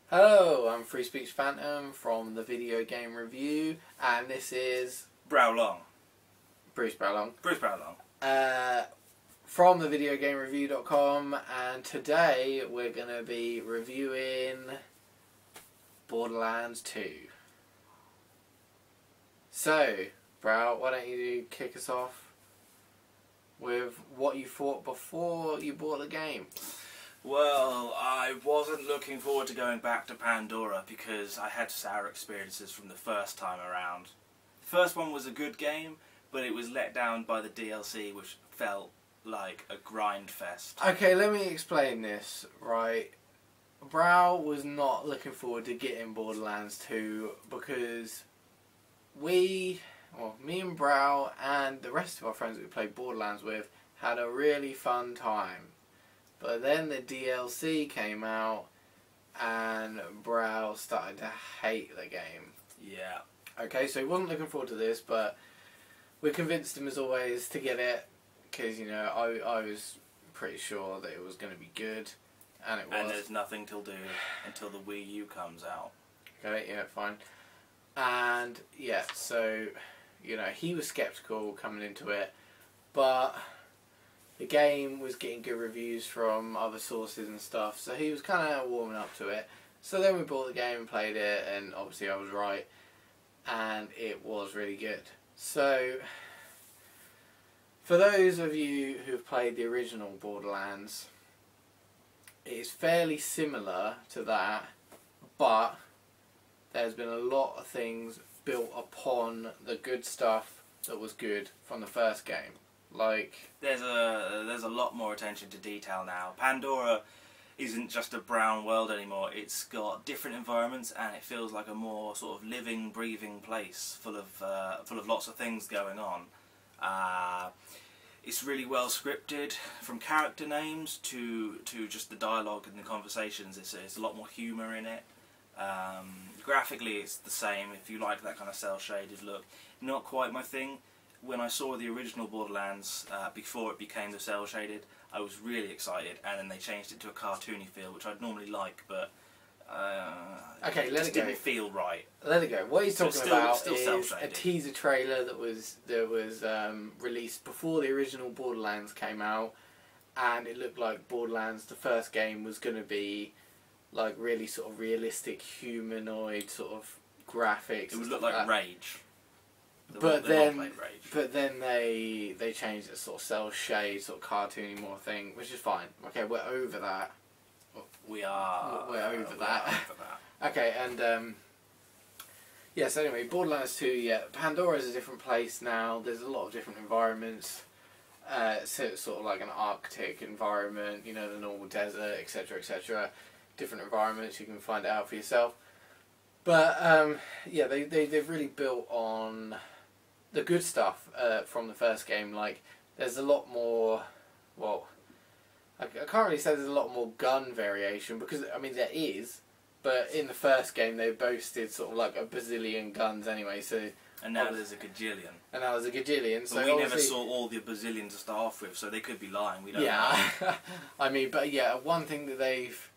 Hello, I'm Free Speech Phantom from the Video Game Review, and this is Browlong. Bruce Browlong. Bruce Browlong. From thevideogamereview.com, and today we're going to be reviewing Borderlands 2. So, Brow, why don't you kick us off with what you thought before you bought the game? Well, I wasn't looking forward to going back to Pandora because I had sour experiences from the first time around. The first one was a good game, but it was let down by the DLC, which felt like a grind fest. Okay, let me explain this, right? Brow was not looking forward to getting Borderlands 2 because me and Brow and the rest of our friends that we played Borderlands with had a really fun time. But then the DLC came out and Brow started to hate the game. Yeah. Okay, so he wasn't looking forward to this, but we convinced him as always to get it because, you know, I was pretty sure that it was going to be good, and it was. And there's nothing to do until the Wii U comes out. Okay, yeah, fine. And, yeah, so, you know, he was sceptical coming into it, but the game was getting good reviews from other sources and stuff, so he was kind of warming up to it. So then we bought the game and played it, and obviously I was right, and it was really good. So, for those of you who've played the original Borderlands, it is fairly similar to that, but there's been a lot of things built upon the good stuff that was good from the first game. Like, there's a lot more attention to detail now. Pandora isn't just a brown world anymore. It's got different environments, and it feels like a more sort of living, breathing place full of lots of things going on. It's really well scripted, from character names to just the dialogue and the conversations. It's a lot more humour in it. Graphically, it's the same. If you like that kind of cel-shaded look, not quite my thing. When I saw the original Borderlands, before it became the cel-shaded, I was really excited, and then they changed it to a cartoony feel, which I'd normally like, but okay, it let just it go. didn't feel right. Let it go. What he's talking about is cel-shaded. a teaser trailer that was released before the original Borderlands came out, and it looked like Borderlands, the first game, was going to be like really sort of realistic humanoid sort of graphics. It would look like Rage. But then they changed it sort of cel shade, sort of cartoony more thing, which is fine. Okay, we're over that. We're over that. Okay, and yes. Anyway, Borderlands 2. Yeah, Pandora is a different place now. There's a lot of different environments. So it's sort of like an Arctic environment. You know, the normal desert, etc., etc. Different environments. You can find it out for yourself. But yeah, they've really built on the good stuff from the first game. Like, there's a lot more, well, I can't really say there's a lot more gun variation, because, I mean, there is, but in the first game they boasted sort of like a bazillion guns anyway, so... And now there's a gajillion. And now there's a gajillion, so but we never saw all the bazillion to start off with, so they could be lying, we don't know. Yeah, I mean, but yeah, one thing that they've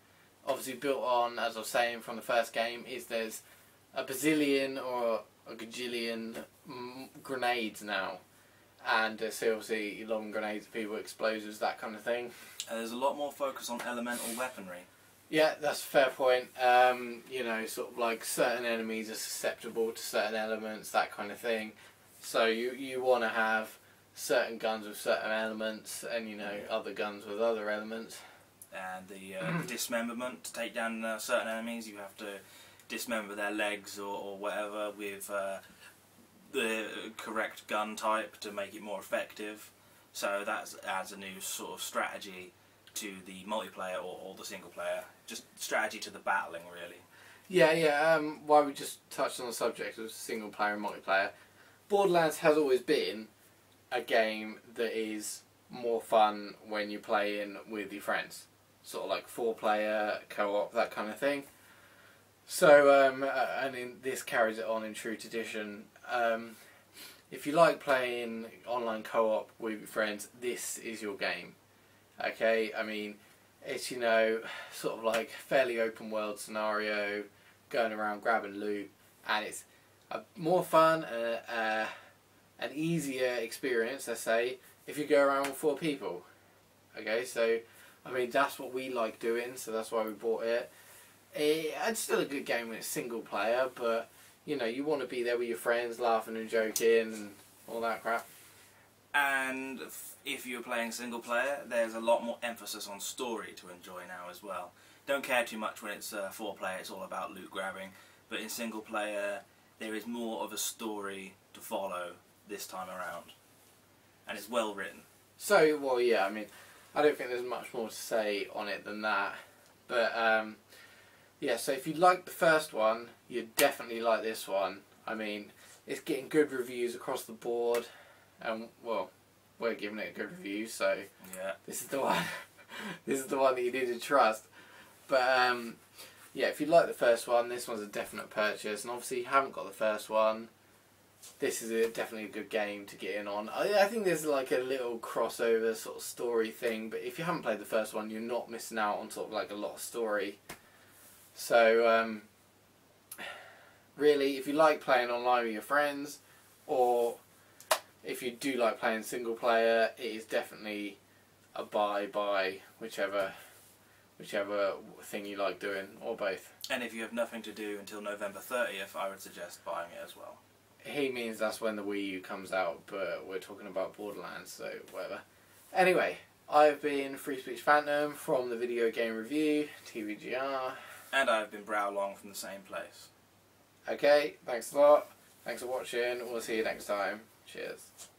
obviously built on, as I was saying, from the first game, is there's a bazillion or a gajillion grenades now, and so obviously long grenades, people, explosives, that kind of thing. And there's a lot more focus on elemental weaponry. Yeah, that's a fair point. You know, sort of like certain enemies are susceptible to certain elements, that kind of thing. So you want to have certain guns with certain elements, and you know, other guns with other elements. And the dismemberment, to take down certain enemies, you have to dismember their legs or whatever with the correct gun type to make it more effective. So that adds a new sort of strategy to the multiplayer or the single player. Just strategy to the battling, really. Yeah. While we just touched on the subject of single player and multiplayer, Borderlands has always been a game that is more fun when you play in with your friends. Sort of like 4-player, co-op, that kind of thing. So, and this carries it on in true tradition. if you like playing online co-op with your friends, this is your game. Okay, I mean, it's, you know, sort of like fairly open world scenario, going around grabbing loot, and it's a more fun, an easier experience, let's say, if you go around with 4 people. Okay, so I mean that's what we like doing, so that's why we bought it. It's still a good game when it's single player, but you know, you want to be there with your friends, laughing and joking and all that crap. And if you're playing single player, there's a lot more emphasis on story to enjoy now as well. Don't care too much when it's 4 player, it's all about loot grabbing, but in single player there is more of a story to follow this time around, and it's well written. So, well, yeah, I mean, I don't think there's much more to say on it than that, but yeah, so if you like the first one, you'd definitely like this one. I mean, it's getting good reviews across the board, and well, we're giving it a good review, so yeah, this is the one. This is the one that you need to trust. But yeah, if you like the first one, this one's a definite purchase, and obviously you haven't got the first one, this is definitely a good game to get in on. I think there's like a little crossover sort of story thing, but if you haven't played the first one, you're not missing out on sort of like a lot of story. So really, if you like playing online with your friends, or if you do like playing single player, it is definitely a buy, whichever thing you like doing, or both. And if you have nothing to do until November 30th, I would suggest buying it as well. He means that's when the Wii U comes out, but we're talking about Borderlands, so whatever. Anyway, I've been Free Speech Phantom from the Video Game Review, TVGR. And I've been Brow Long from the same place. Okay, thanks a lot. Thanks for watching. We'll see you next time. Cheers.